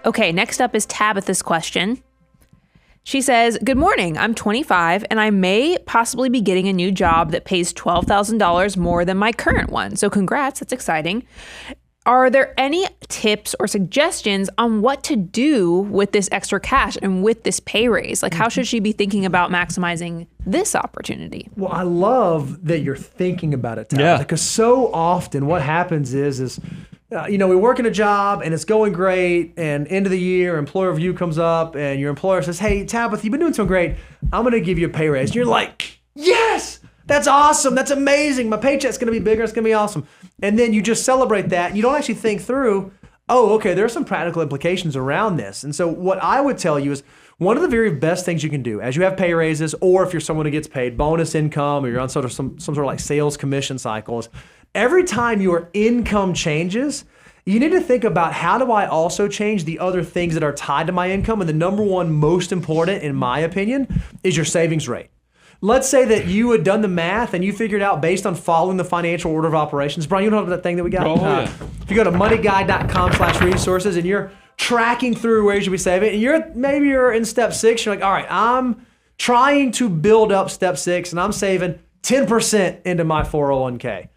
Okay, next up is Tabitha's question. She says, good morning. I'm 25 and I may possibly be getting a new job that pays $12,000 more than my current one. So congrats, that's exciting. Are there any tips or suggestions on what to do with this extra cash and with this pay raise? Like, how should she be thinking about maximizing this opportunity? Well, I love that you're thinking about it, Tabitha, because so often what happens is we work in a job and it's going great, and end of the year, employer review comes up and your employer says, hey, Tabitha, you've been doing so great. I'm going to give you a pay raise. And you're like, yes, that's awesome. That's amazing. My paycheck's going to be bigger. It's going to be awesome. And then you just celebrate that and you don't actually think through, oh, okay, there are some practical implications around this. And so what I would tell you is one of the very best things you can do as you have pay raises, or if you're someone who gets paid bonus income, or you're on some sort of like sales commission cycles, every time your income changes, you need to think about, how do I also change the other things that are tied to my income? And the number one most important, in my opinion, is your savings rate. Let's say that you had done the math and you figured out, based on following the financial order of operations. Brian, you know that thing that we got? Yeah. If you go to moneyguide.com/resources and you're tracking through where you should be saving, and maybe you're in step 6, you're like, all right, I'm trying to build up step 6 and I'm saving 10% into my 401k.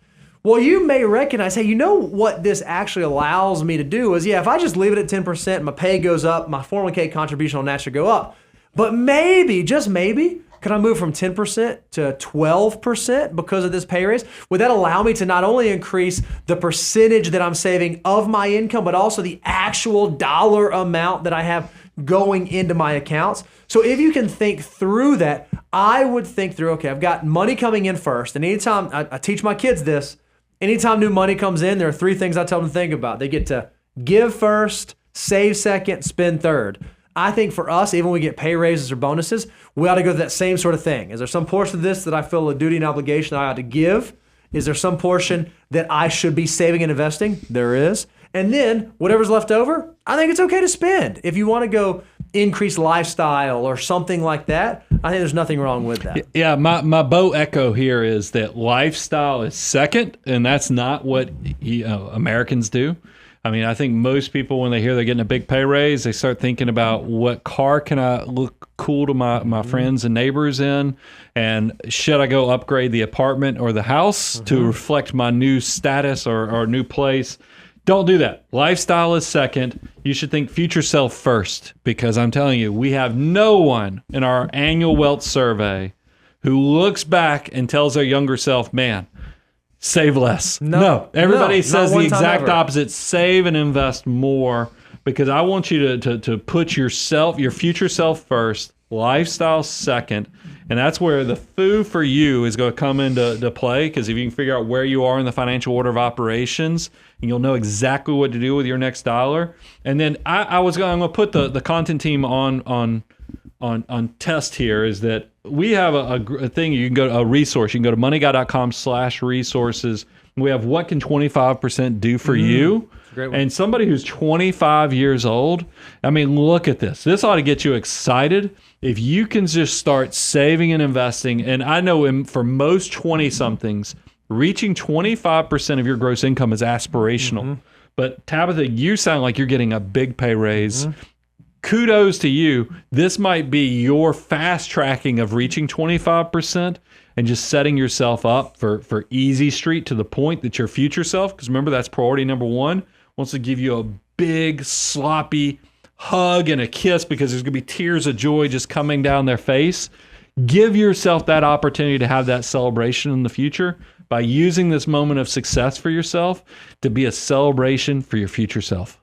Well, you may recognize, hey, you know what this actually allows me to do is, if I just leave it at 10%, my pay goes up, my 401k contribution will naturally go up. But maybe, just maybe, could I move from 10% to 12% because of this pay raise? Would that allow me to not only increase the percentage that I'm saving of my income, but also the actual dollar amount that I have going into my accounts? So if you can think through that, I would think through, okay, I've got money coming in first. And anytime I teach my kids this, anytime new money comes in, there are 3 things I tell them to think about. They get to give first, save second, spend third. I think for us, even when we get pay raises or bonuses, we ought to go to that same sort of thing. Is there some portion of this that I feel a duty and obligation I ought to give? Is there some portion that I should be saving and investing? There is. And then whatever's left over, I think it's okay to spend. If you want to go increase lifestyle or something like that, I think there's nothing wrong with that. Yeah, my Bo echo here is that lifestyle is second, and that's not what Americans do. I mean, I think most people, when they hear they're getting a big pay raise, they start thinking about, what car can I look cool to my friends and neighbors in? And should I go upgrade the apartment or the house to reflect my new status or new place? Don't do that. Lifestyle is second. You should think future self first, because I'm telling you, we have no one in our annual wealth survey who looks back and tells their younger self, man, save less. No. Everybody says the exact opposite. Save and invest more, because I want you to put yourself, your future self first, lifestyle second. And that's where the foo for you is going to come into play, because if you can figure out where you are in the financial order of operations, and you'll know exactly what to do with your next dollar. And then I'm going to put the content team on test here, is that we have a thing. You can go to a resource. You can go to moneyguide.com/resources. We have what can 25% do for you. Great one. And somebody who's 25 years old, I mean, look at this. This ought to get you excited. If you can just start saving and investing, and I know for most 20-somethings, reaching 25% of your gross income is aspirational. But Tabitha, you sound like you're getting a big pay raise. Kudos to you. This might be your fast tracking of reaching 25% and just setting yourself up for easy street, to the point that your future self, because remember, that's priority number 1, wants to give you a big, sloppy hug and a kiss, because there's going to be tears of joy just coming down their face. Give yourself that opportunity to have that celebration in the future by using this moment of success for yourself to be a celebration for your future self.